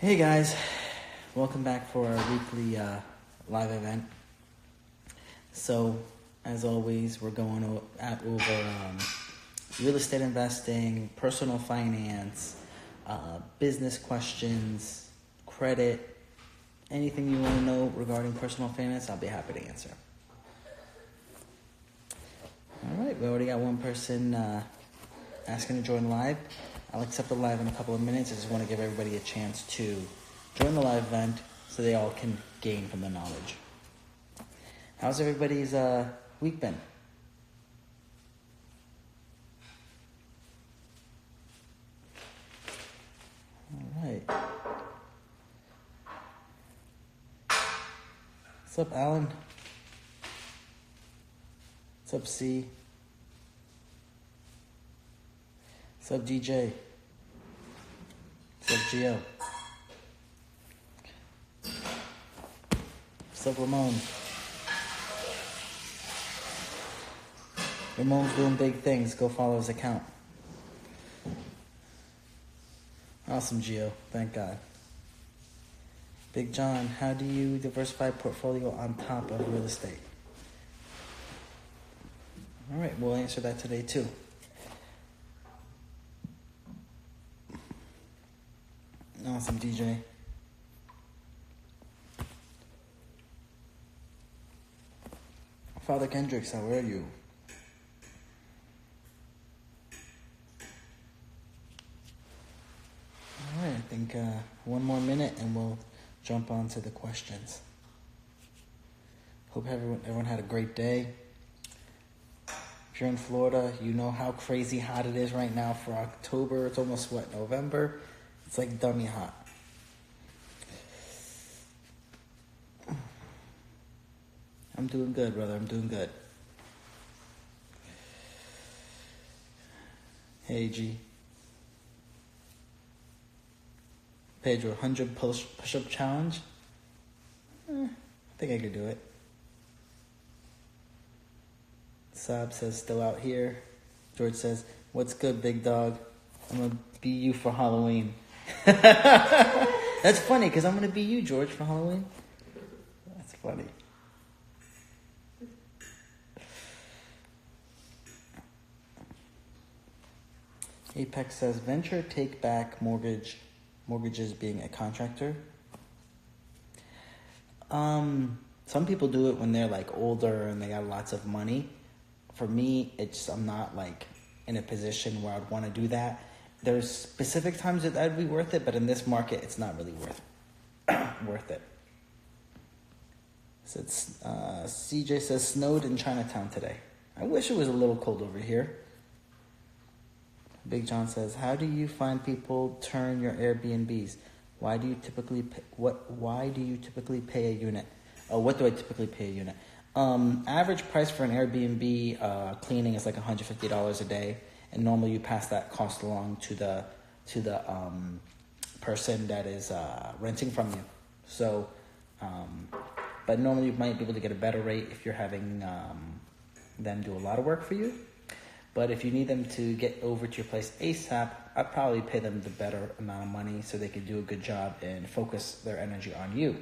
Hey guys, welcome back for our weekly live event. So, as always, we're going over real estate investing, personal finance, business questions, credit, anything you want to know regarding personal finance, I'll be happy to answer. All right, we already got one person asking to join live. I'll accept the live in a couple of minutes. I just want to give everybody a chance to join the live event so they all can gain from the knowledge. How's everybody's week been? All right. What's up, Alan? What's up, C? What's up, DJ? What's up, Gio? What's up, Ramon? Ramon's doing big things. Go follow his account. Awesome, Gio. Thank God. Big John, how do you diversify portfolio on top of real estate? All right, we'll answer that today too. Awesome, DJ. Father Kendricks, how are you? All right, I think one more minute and we'll jump on to the questions. Hope everyone had a great day. If you're in Florida, you know how crazy hot it is right now for October. It's almost, November? It's like dummy hot. I'm doing good, brother. I'm doing good. Hey, G. Pedro, 100 push-up challenge? I think I could do it. Saab says, still out here. George says, what's good, big dog? I'm going to be you for Halloween. That's funny, because I'm going to be you, George, for Halloween. That's funny. Apex says, venture take back mortgages being a contractor. Some people do it when they're like older and they got lots of money. For me, I'm not like in a position where I'd want to do that. There's specific times that would be worth it, but in this market, it's not really worth it. So CJ says, snowed in Chinatown today. I wish it was a little cold over here. Big John says, how do you find people turn your Airbnbs? Why do you typically pay a unit? What do I typically pay a unit? Average price for an Airbnb cleaning is like $150 a day, and normally you pass that cost along to the person that is renting from you. So, but normally you might be able to get a better rate if you're having them do a lot of work for you. But if you need them to get over to your place ASAP, I'd probably pay them the better amount of money so they can do a good job and focus their energy on you.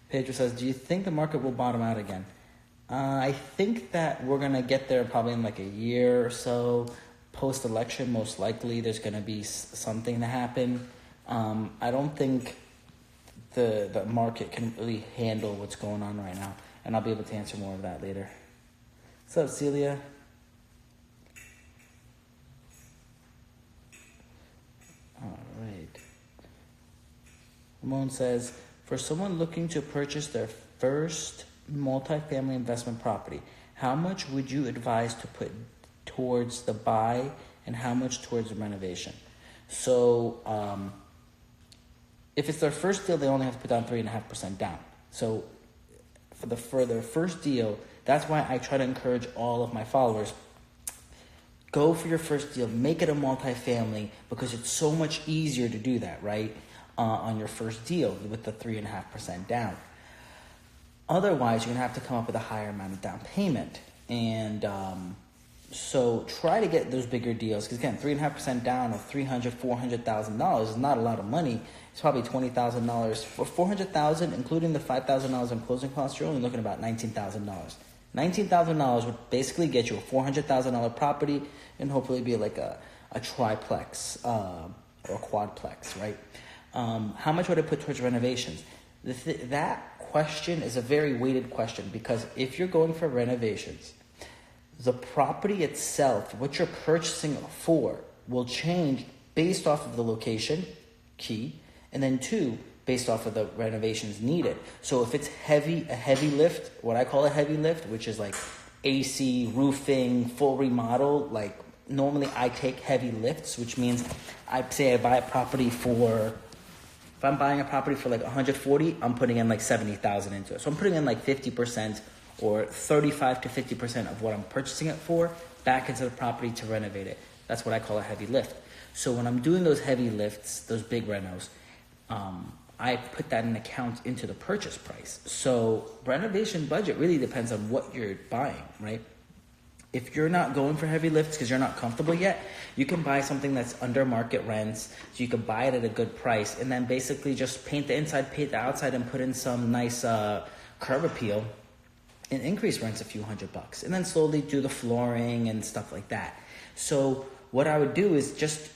Pedro says, do you think the market will bottom out again? I think that we're going to get there probably in like a year or so. Post-election, most likely, there's going to be something to happen. I don't think the market can really handle what's going on right now. And I'll be able to answer more of that later. What's up, Celia? All right. Ramon says, for someone looking to purchase their first multifamily investment property, how much would you advise to put towards the buy and how much towards the renovation? So if it's their first deal, they only have to put down 3.5% down. So for their first deal, that's why I try to encourage all of my followers, go for your first deal, make it a multifamily, because it's so much easier to do that, right? On your first deal with the 3.5% down. Otherwise, you're gonna have to come up with a higher amount of down payment, and So try to get those bigger deals because again, 3.5% down of $400,000 is not a lot of money. It's probably $20,000 for 400,000, including the $5,000 in closing costs. You're only looking at about $19,000. $19,000 would basically get you a $400,000 property and hopefully be like a triplex or a quadplex, right? How much would I put towards renovations? That question is a very weighted question because if you're going for renovations, the property itself, what you're purchasing for, will change based off of the location, key, and then two, based off of the renovations needed. So if it's a heavy lift, what I call a heavy lift, which is like AC, roofing, full remodel, like normally I take heavy lifts, which means I buy a property for, if I'm buying a property for like 140, I'm putting in like 70,000 into it. So I'm putting in like 50% or 35 to 50% of what I'm purchasing it for back into the property to renovate it. That's what I call a heavy lift. So when I'm doing those heavy lifts, those big renos, I put that in account into the purchase price. So renovation budget really depends on what you're buying, right? If you're not going for heavy lifts because you're not comfortable yet, you can buy something that's under market rents. So you can buy it at a good price and then basically just paint the inside, paint the outside, and put in some nice curb appeal and increase rents a few $100 and then slowly do the flooring and stuff like that. So what I would do is just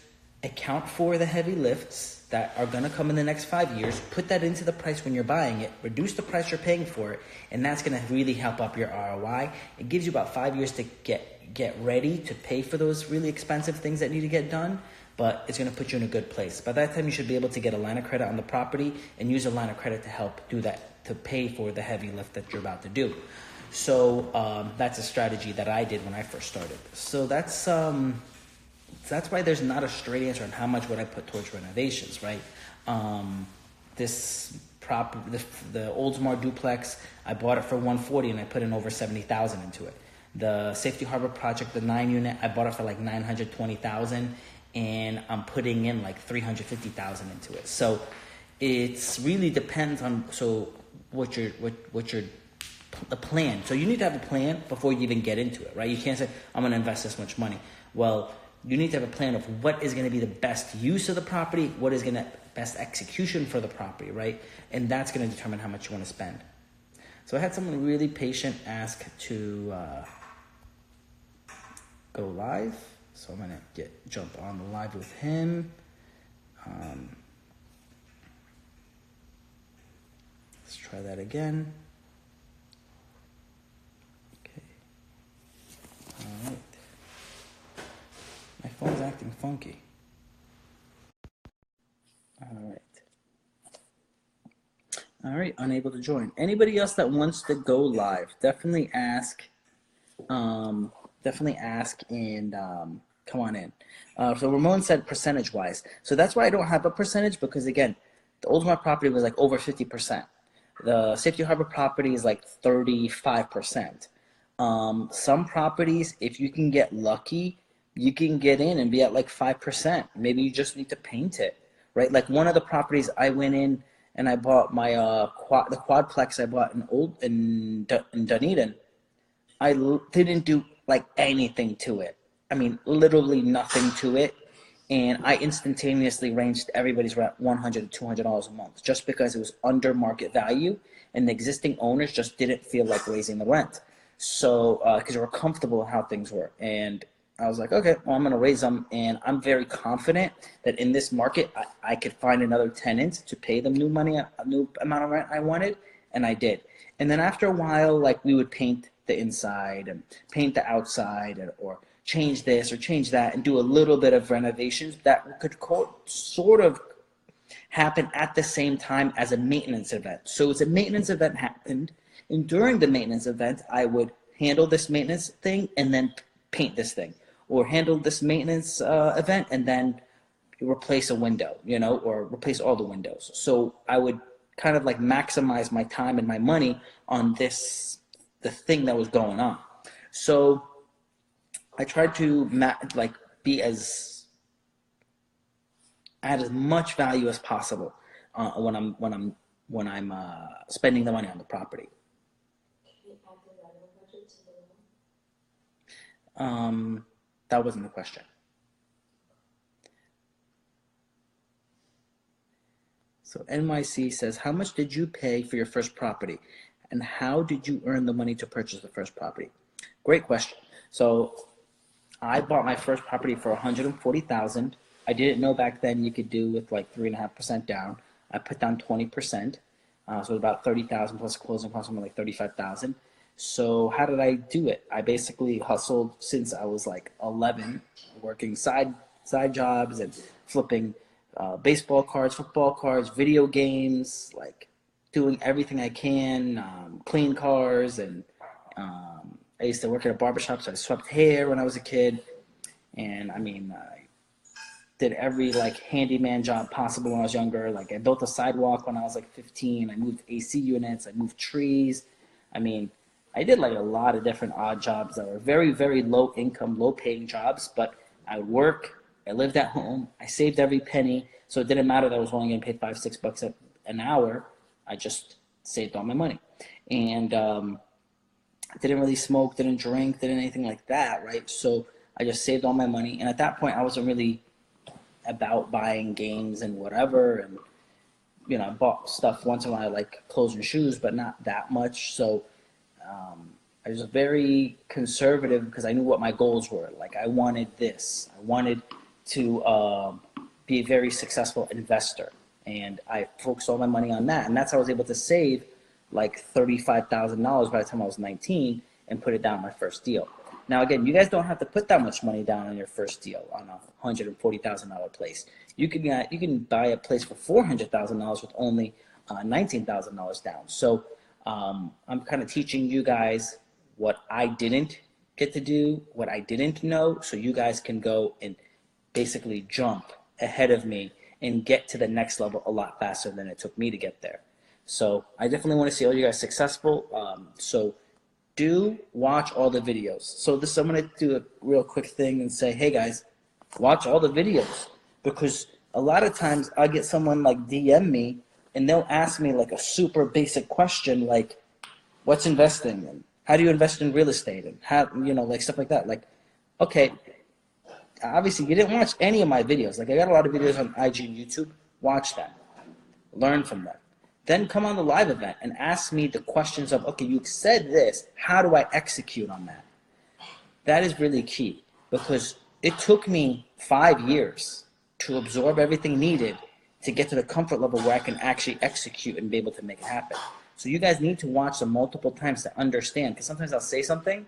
account for the heavy lifts that are going to come in the next 5 years, put that into the price when you're buying it, reduce the price you're paying for it, and that's going to really help up your ROI. It gives you about 5 years to get ready to pay for those really expensive things that need to get done, but it's going to put you in a good place. By that time, you should be able to get a line of credit on the property and use a line of credit to help do that, to pay for the heavy lift that you're about to do. So that's a strategy that I did when I first started. So that's why there's not a straight answer on how much would I put towards renovations, right? The Oldsmar duplex, I bought it for 140 and I put in over 70,000 into it. The Safety Harbor project, the 9-unit, I bought it for like 920,000 and I'm putting in like 350,000 into it. So it's really depends on what your the plan. So you need to have a plan before you even get into it, right? You can't say I'm going to invest this much money. Well, you need to have a plan of what is going to be the best use of the property, what is going to best execution for the property, right? And that's going to determine how much you want to spend. So I had someone really patient ask to go live. So I'm going to jump on the live with him. Let's try that again. Okay. All right. My phone's acting funky. All right, unable to join. Anybody else that wants to go live, definitely ask. And come on in. So Ramon said percentage-wise. So that's why I don't have a percentage because, again, the Oldsmar property was like over 50%. The Safety Harbor property is like 35%. Some properties, if you can get lucky, you can get in and be at like 5%. Maybe you just need to paint it, right? Like one of the properties I went in and I bought my the quadplex I bought in Dunedin. I didn't do like anything to it. I mean, literally nothing to it. And I instantaneously ranged everybody's rent $100 to $200 a month just because it was under market value and the existing owners just didn't feel like raising the rent. So, because they were comfortable with how things were. And I was like, okay, well, I'm going to raise them. And I'm very confident that in this market, I could find another tenant to pay them new money, a new amount of rent I wanted. And I did. And then after a while, like we would paint the inside and paint the outside or change this or change that and do a little bit of renovations that could sort of happen at the same time as a maintenance event. So it's a maintenance event happened. And during the maintenance event, I would handle this maintenance thing and then paint this thing, or handle this maintenance event and then replace a window, or replace all the windows. So I would kind of like maximize my time and my money on the thing that was going on. So I tried to add as much value as possible when I'm spending the money on the property. That wasn't the question. So NYC says, how much did you pay for your first property? And how did you earn the money to purchase the first property? Great question. So I bought my first property for $140,000. I didn't know back then you could do with like 3.5% down. I put down 20%, so it was about 30,000 plus closing costs, something like 35,000. So how did I do it? I basically hustled since I was like 11, working side jobs and flipping baseball cards, football cards, video games, like doing everything I can, clean cars, and I used to work at a barbershop, so I swept hair when I was a kid, and I mean, I did every like handyman job possible when I was younger. Like I built a sidewalk when I was like 15. I moved AC units. I moved trees. I mean, I did like a lot of different odd jobs that were very, very low income, low paying jobs, but I would work. I lived at home. I saved every penny, so it didn't matter that I was only getting paid $5, $6 an hour. I just saved all my money, and didn't really smoke, didn't drink, didn't anything like that, right? So I just saved all my money, and at that point, I wasn't really about buying games and whatever, and I bought stuff once in a while, like clothes and shoes, but not that much. So I was very conservative because I knew what my goals were. Like I wanted this. I wanted to be a very successful investor, and I focused all my money on that, and that's how I was able to save like $35,000 by the time I was 19 and put it down my first deal. Now again, you guys don't have to put that much money down on your first deal on a $140,000 place. You can buy a place for $400,000 with only $19,000 down. So I'm kind of teaching you guys what I didn't get to do, what I didn't know, so you guys can go and basically jump ahead of me and get to the next level a lot faster than it took me to get there. So I definitely want to see all you guys successful. So do watch all the videos. So this, I'm going to do a real quick thing and say, hey guys, watch all the videos, because a lot of times I get someone like DM me and they'll ask me like a super basic question like, what's investing and how do you invest in real estate and how, like stuff like that. Like, okay, obviously you didn't watch any of my videos. Like I got a lot of videos on IG and YouTube. Watch them, learn from them. Then come on the live event and ask me the questions of, okay, you said this, how do I execute on that? That is really key, because it took me 5 years to absorb everything needed to get to the comfort level where I can actually execute and be able to make it happen. So you guys need to watch them multiple times to understand, because sometimes I'll say something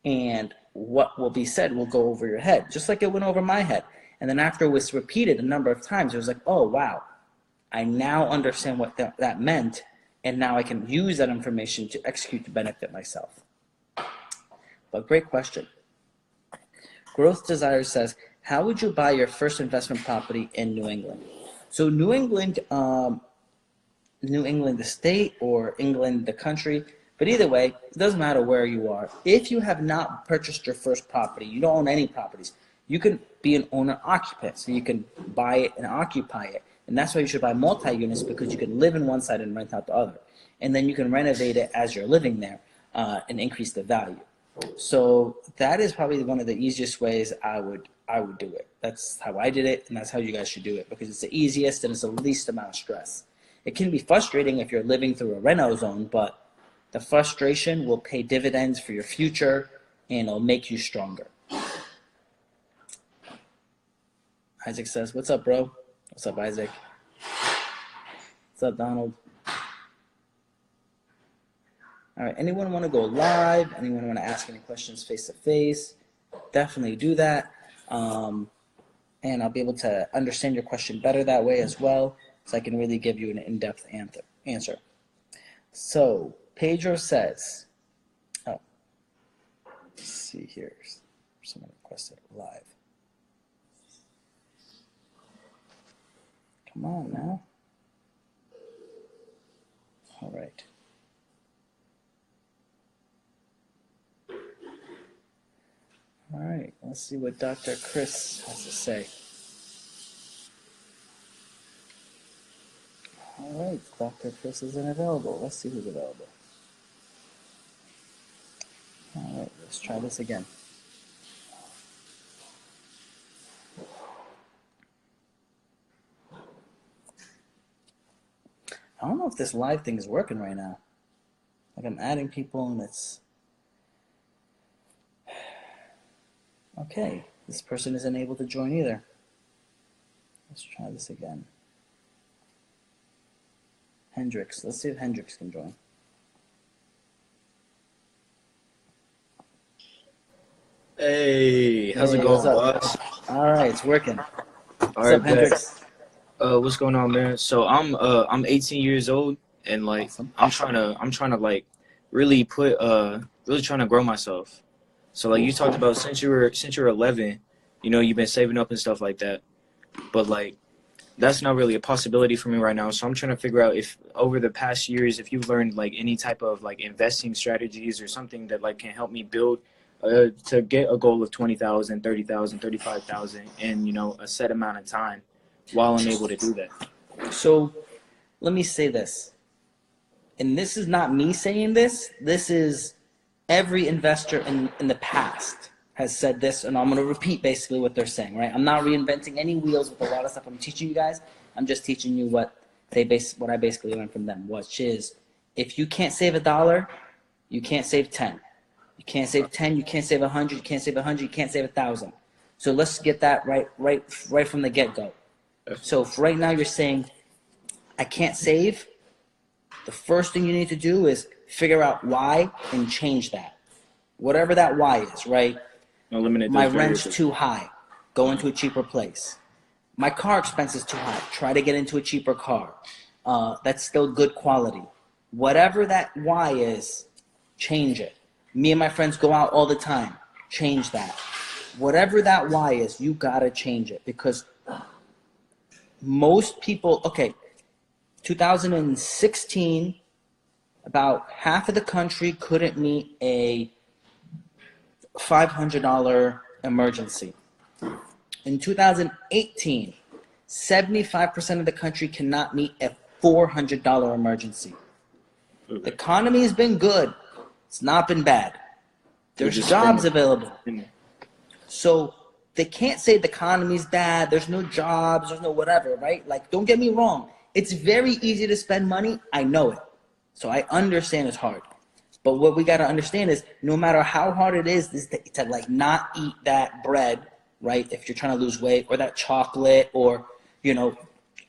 and what will be said will go over your head, just like it went over my head. And then after it was repeated a number of times, it was like, oh, wow, I now understand what that meant, and now I can use that information to execute to benefit myself. But great question. Growth Desire says, how would you buy your first investment property in New England? So New England the state or England the country, but either way, it doesn't matter where you are. If you have not purchased your first property, you don't own any properties, you can be an owner-occupant. So you can buy it and occupy it. And that's why you should buy multi-units, because you can live in one side and rent out the other. And then you can renovate it as you're living there and increase the value. So that is probably one of the easiest ways I would do it. That's how I did it, and that's how you guys should do it, because it's the easiest and it's the least amount of stress. It can be frustrating if you're living through a reno zone, but the frustration will pay dividends for your future and it'll make you stronger. Isaac says, what's up, bro? What's up, Isaac? What's up, Donald? All right, anyone want to go live? Anyone want to ask any questions face-to-face? Definitely do that. And I'll be able to understand your question better that way as well, so I can really give you an in-depth answer. So Pedro says, oh, let's see here. Someone requested live. Come on now. All right. All right, let's see what Dr. Chris has to say. All right, Dr. Chris isn't available. Let's see who's available. All right, let's try this again. I don't know if this live thing is working right now. Like I'm adding people and it's... Okay, this person isn't able to join either. Let's try this again. Hendrix. Let's see if Hendrix can join. Hey, how's it Hey, what's going, up? boss? All right, it's working. All What's up, right, bet. Hendrix? What's going on, man? So I'm 18 years old, and like Awesome. I'm trying to like really really trying to grow myself. So like you talked about since you're 11, you've been saving up and stuff like that. But like that's not really a possibility for me right now. So I'm trying to figure out if over the past years, if you've learned like any type of like investing strategies or something that like can help me build to get a goal of 20,000, 30,000, 35,000 in a set amount of time while I'm able to do that. So let me say this. And this is not me saying this. This is every investor in the past has said this, and I'm going to repeat basically what they're saying, right? I'm not reinventing any wheels with a lot of stuff I'm teaching you guys. I'm just teaching you what I basically learned from them, which is if you can't save $1, you can't save 10. You can't save 10, you can't save 100, you can't save 100, you can't save 1,000. So let's get that right from the get-go. So if right now you're saying, I can't save, the first thing you need to do is figure out why and change that. Whatever that why is, right? Eliminate My those rent's variables. too high. Go into a cheaper place. My car expense is too high. Try to get into a cheaper car. That's still good quality. Whatever that why is, change it. Me and my friends go out all the time. Change that. Whatever that why is, you gotta change it because most people, okay, 2016, about half of the country couldn't meet a $500 emergency. In 2018, 75% of the country cannot meet a $400 emergency. The economy has been good. It's not been bad. There's jobs available. So they can't say the economy's bad, there's no jobs, there's no whatever, right? Like, don't get me wrong. It's very easy to spend money. I know it. So I understand it's hard. But what we got to understand is no matter how hard it is to like not eat that bread, right? If you're trying to lose weight, or that chocolate, or,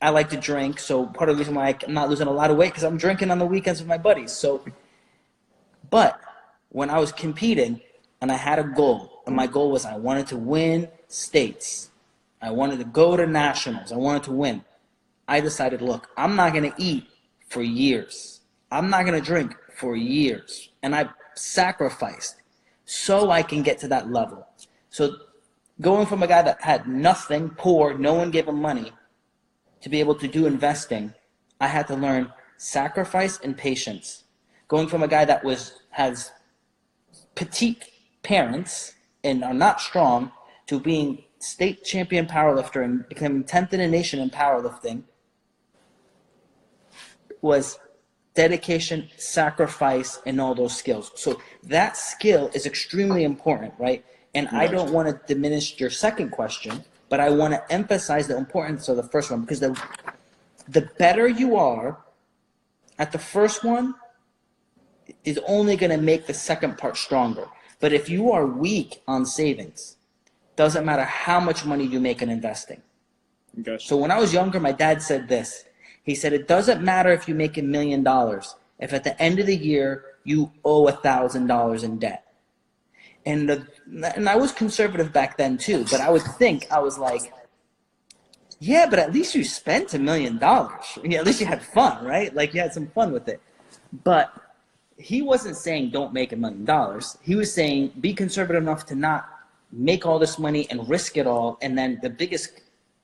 I like to drink. So part of the reason why I'm not losing a lot of weight because I'm drinking on the weekends with my buddies. So, but when I was competing and I had a goal, and my goal was I wanted to win states. I wanted to go to nationals. I wanted to win. I decided, look, I'm not going to eat for years. I'm not going to drink for years. And I sacrificed so I can get to that level. So going from a guy that had nothing, poor, no one gave him money, to be able to do investing, I had to learn sacrifice and patience. Going from a guy that has petite parents and are not strong to being state champion powerlifter and becoming 10th in the nation in powerlifting was dedication, sacrifice, and all those skills. So that skill is extremely important, right? And I don't want to diminish your second question, but I want to emphasize the importance of the first one because the better you are at the first one is only going to make the second part stronger. But if you are weak on savings, doesn't matter how much money you make in investing. Gotcha. So when I was younger, my dad said this. He said, it doesn't matter if you make $1 million, if at the end of the year you owe $1,000 in debt. And I was conservative back then too, but I was like, yeah, but at least you spent $1 million. Yeah, at least you had fun, right? Like you had some fun with it. But he wasn't saying don't make $1 million. He was saying be conservative enough to not make all this money and risk it all. And then the biggest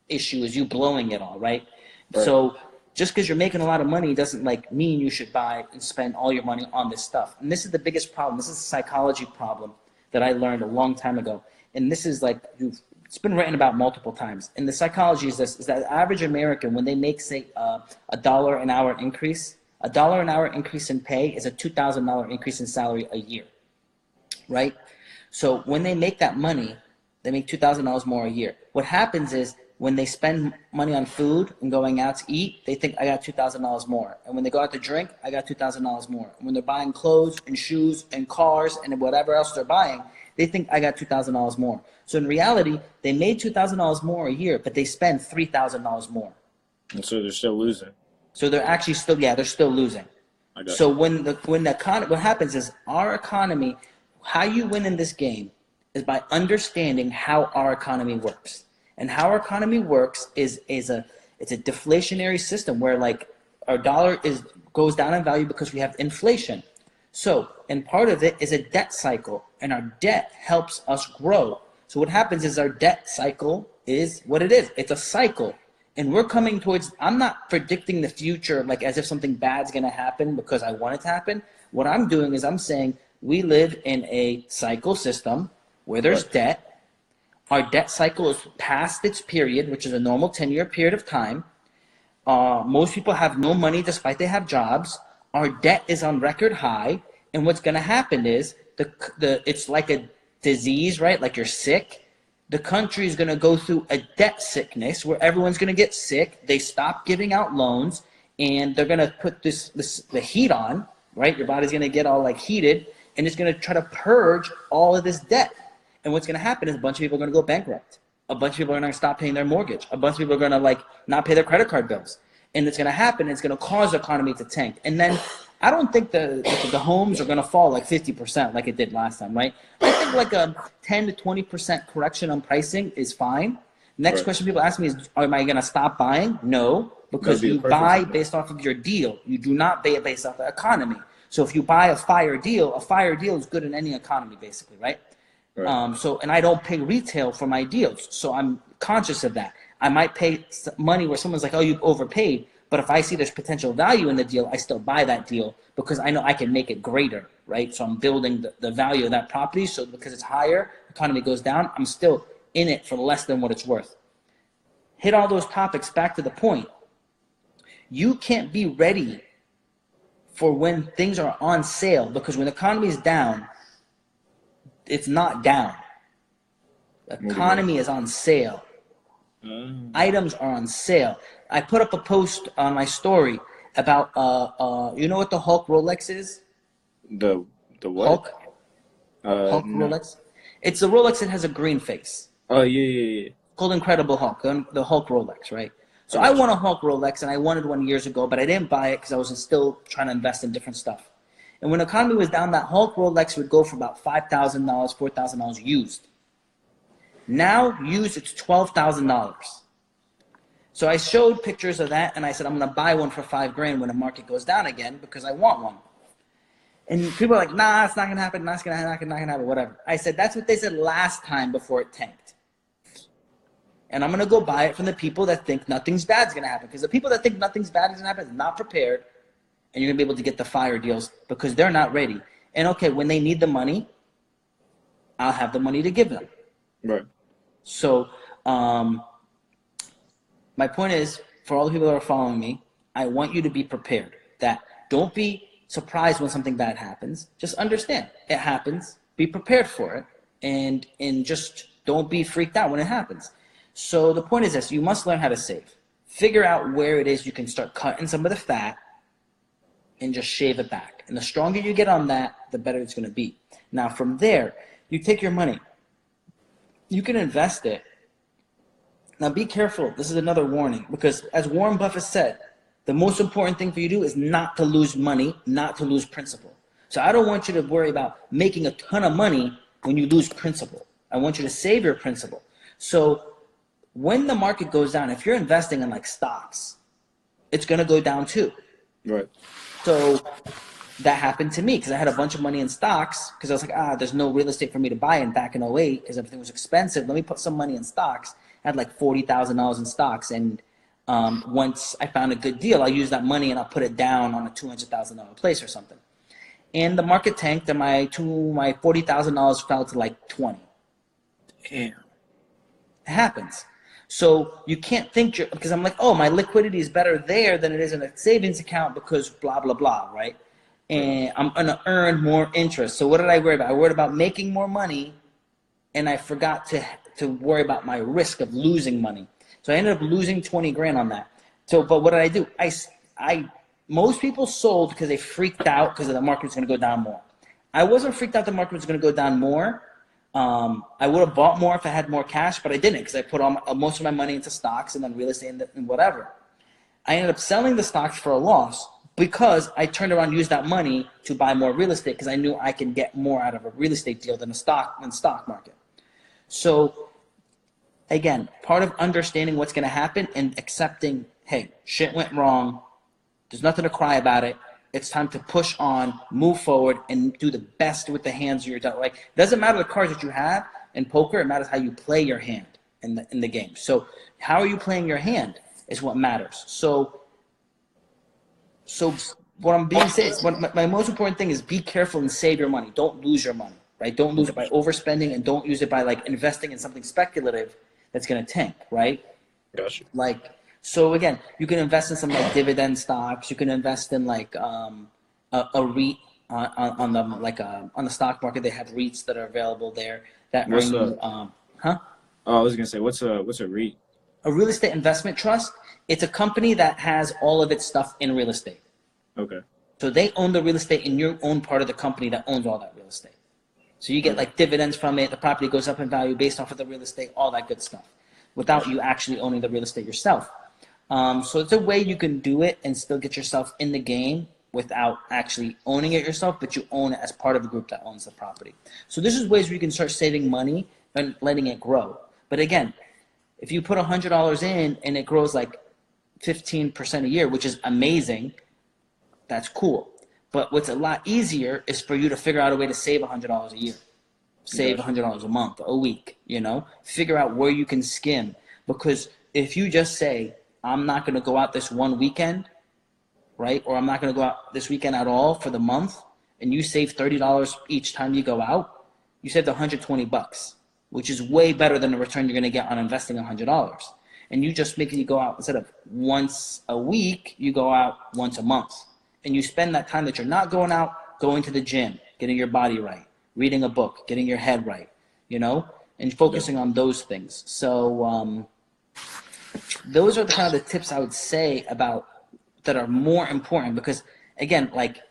issue is you blowing it all, right? So just because you're making a lot of money doesn't mean you should buy and spend all your money on this stuff. And this is the biggest problem. This is a psychology problem that I learned a long time ago. And this is it's been written about multiple times. And the psychology is this, is that the average American, when they make, say, $1 an hour increase, $1 an hour increase in pay is a $2,000 increase in salary a year, right? So when they make that money, they make $2,000 more a year. What happens is when they spend money on food and going out to eat, they think I got $2,000 more. And when they go out to drink, I got $2,000 more. And when they're buying clothes and shoes and cars and whatever else they're buying, they think I got $2,000 more. So in reality, they made $2,000 more a year, but they spend $3,000 more. And so they're still losing. So they're actually still, they're still losing. So when the economy, what happens is our economy, how you win in this game is by understanding how our economy works. And how our economy works is it's a deflationary system where like our dollar goes down in value because we have inflation. So, and part of it is a debt cycle, and our debt helps us grow. So what happens is our debt cycle is what it is. It's a cycle. And we're coming towards, I'm not predicting the future like as if something bad's going to happen because I want it to happen. What I'm doing is I'm saying we live in a cycle system where there's debt. Our debt cycle is past its period, which is a normal 10-year period of time. Most people have no money despite they have jobs. Our debt is on record high. And what's going to happen is it's like a disease, right? Like you're sick. The country is going to go through a debt sickness where everyone's going to get sick. They stop giving out loans, and they're going to put the heat on, right? Your body's going to get all like heated, and it's going to try to purge all of this debt. And what's going to happen is a bunch of people are going to go bankrupt. A bunch of people are going to stop paying their mortgage. A bunch of people are going to like not pay their credit card bills. And it's going to happen. It's going to cause the economy to tank. And then I don't think the homes are going to fall like 50% like it did last time, right? I think like a 10 to 20% correction on pricing is fine. Next question people ask me is, am I going to stop buying? No, because you buy based off of your deal. You do not buy it based off the economy. So if you buy a fire deal is good in any economy basically, right? And I don't pay retail for my deals. So I'm conscious of that. I might pay money where someone's like, oh, you overpaid. But if I see there's potential value in the deal, I still buy that deal because I know I can make it greater, right? So I'm building the value of that property. So because it's higher, economy goes down, I'm still in it for less than what it's worth. Hit all those topics back to the point. You can't be ready for when things are on sale because when the economy is down, it's not down. The economy is on sale. Items are on sale. I put up a post on my story about you know what the Hulk Rolex is? The what? Hulk Rolex. It's a Rolex that has a green face. Oh yeah. Called Incredible Hulk, the Hulk Rolex, right? So I want a Hulk Rolex, and I wanted one years ago, but I didn't buy it because I was still trying to invest in different stuff. And when the economy was down, that Hulk Rolex would go for about $5,000, $4,000 used. Now, used, it's $12,000. So I showed pictures of that, and I said, I'm going to buy one for $5,000 when the market goes down again because I want one. And people are like, nah, it's not going to happen, not going to happen, whatever. I said, that's what they said last time before it tanked. And I'm going to go buy it from the people that think nothing's bad's going to happen. Because the people that think nothing's bad is going to happen is not prepared, and you're going to be able to get the fire deals because they're not ready. And okay, when they need the money, I'll have the money to give them. Right. So my point is, for all the people that are following me, I want you to be prepared. That don't be surprised when something bad happens. Just understand it happens. Be prepared for it, and just don't be freaked out when it happens. So the point is this: you must learn how to save. Figure out where it is you can start cutting some of the fat, and just shave it back. And the stronger you get on that, the better it's going to be. Now from there, you take your money. You can invest it. Now be careful. This is another warning, because as Warren Buffett said, the most important thing for you to do is not to lose money, not to lose principal. So I don't want you to worry about making a ton of money when you lose principal. I want you to save your principal. So when the market goes down, if you're investing in like stocks, it's going to go down too. Right. So that happened to me because I had a bunch of money in stocks because I was like, there's no real estate for me to buy in back in 2008 because everything was expensive. Let me put some money in stocks. I had like $40,000 in stocks. And once I found a good deal, I'll use that money and I'll put it down on a $200,000 place or something. And the market tanked and my $40,000 fell to like 20. Damn. It happens. So you can't think, because I'm like, oh, my liquidity is better there than it is in a savings account because blah, blah, blah, right? And I'm going to earn more interest. So what did I worry about? I worried about making more money, and I forgot to worry about my risk of losing money. So I ended up losing 20 grand on that. So, but what did I do? Most people sold because they freaked out because the market was going to go down more. I wasn't freaked out the market was going to go down more. I would have bought more if I had more cash, but I didn't because I put most of my money into stocks and then real estate and whatever. I ended up selling the stocks for a loss because I turned around and used that money to buy more real estate because I knew I can get more out of a real estate deal than a stock market. So again, part of understanding what's going to happen and accepting, hey, shit went wrong. There's nothing to cry about it. It's time to push on, move forward, and do the best with the hands you're dealt. Like, it doesn't matter the cards that you have in poker. It matters how you play your hand in the game. So how are you playing your hand is what matters. So what I'm being said is my most important thing is be careful and save your money. Don't lose your money, right? Don't lose it by overspending, and don't use it by like investing in something speculative that's going to tank, right? Gotcha. Like, so again, you can invest in some like dividend stocks. You can invest in like a REIT on the stock market. They have REITs that are available there that What's earn you, Oh, I was gonna say, what's a REIT? a real estate investment trust. It's a company that has all of its stuff in real estate. Okay. So they own the real estate, and you own part of the company that owns all that real estate. So you get like dividends from it. The property goes up in value based off of the real estate, all that good stuff, without you actually owning the real estate yourself. So it's a way you can do it and still get yourself in the game without actually owning it yourself, but you own it as part of a group that owns the property. So this is ways where you can start saving money and letting it grow. But again, if you put $100 in and it grows like 15% a year, which is amazing, that's cool. But what's a lot easier is for you to figure out a way to save $100 a year, save $100 a month, a week, figure out where you can skim. Because if you just say, I'm not going to go out this one weekend, right? Or I'm not going to go out this weekend at all for the month, and you save $30 each time you go out, you saved $120, which is way better than the return you're going to get on investing $100. And you just make it, you go out instead of once a week, you go out once a month. And you spend that time that you're not going out, going to the gym, getting your body right, reading a book, getting your head right, and focusing on those things. So those are the kind of the tips I would say about that are more important, because again, like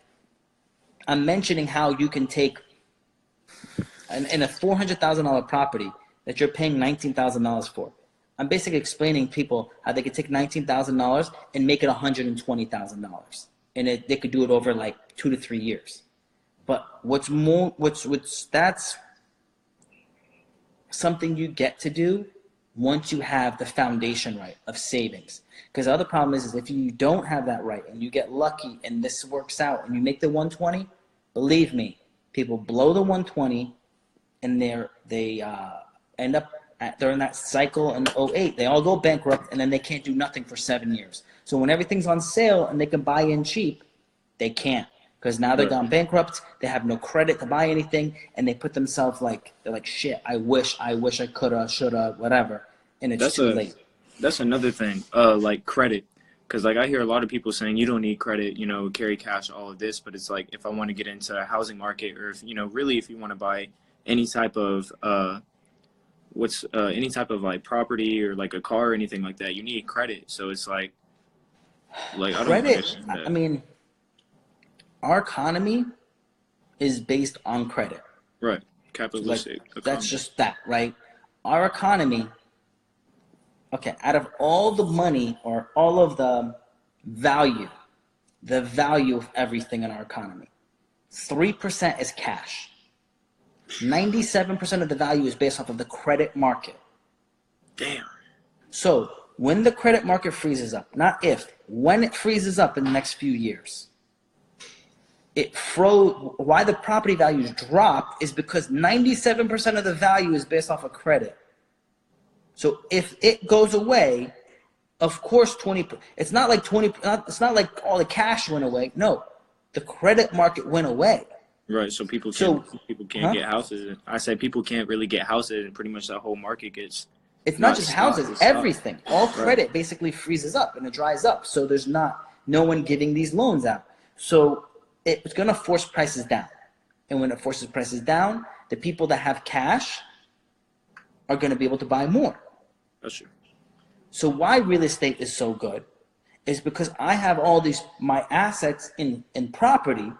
I'm mentioning how you can take in a $400,000 property that you're paying $19,000 for. I'm basically explaining people how they could take $19,000 and make it $120,000. And they could do it over like 2 to 3 years. But that's something you get to do once you have the foundation right of savings. Because the other problem is if you don't have that right and you get lucky and this works out and you make the 120, believe me, people blow the 120 and they end up they're in that cycle in '08. They all go bankrupt and then they can't do nothing for 7 years. So when everything's on sale and they can buy in cheap, they can't, because now they're gone bankrupt. They have no credit to buy anything, and they put themselves they're like, shit, I wish I coulda, shoulda, whatever, and it's too late. That's another thing, like credit, because like I hear a lot of people saying you don't need credit, carry cash, all of this, but it's like if I want to get into a housing market, or if really if you want to buy any type of any type of like property or like a car or anything like that, you need credit. So it's like I don't understand that. I mean, our economy is based on credit. Right. Capitalistic economy. That's just that, right? Our economy, okay, out of all the money or all of the value of everything in our economy, 3% is cash. 97% of the value is based off of the credit market. Damn. So when the credit market freezes up, not if, when it freezes up in the next few years, why the property values drop is because 97% of the value is based off of credit. So if it goes away, of course, it's not like all the cash went away. No, the credit market went away. Right, so people can't get houses. I said people can't really get houses, and pretty much that whole market gets. It's not just houses, everything. All credit basically freezes up and it dries up. So there's no one giving these loans out. So it's going to force prices down. And when it forces prices down, the people that have cash are going to be able to buy more. That's true. So why real estate is so good is because I have all these my assets in property,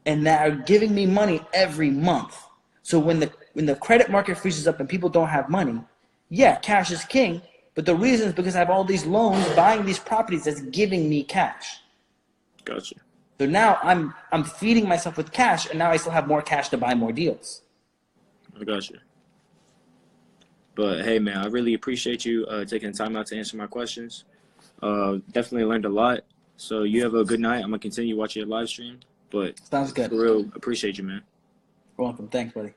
and that are giving me money every month. So when the credit market freezes up and people don't have money, yeah, cash is king. But the reason is because I have all these loans buying these properties that's giving me cash. Gotcha. So now I'm feeding myself with cash, and now I still have more cash to buy more deals. I gotcha. But hey, man, I really appreciate you taking the time out to answer my questions. Definitely learned a lot. So you have a good night. I'm gonna continue watching your live stream. But Sounds good. for real, appreciate you, man. You're welcome. Thanks, buddy.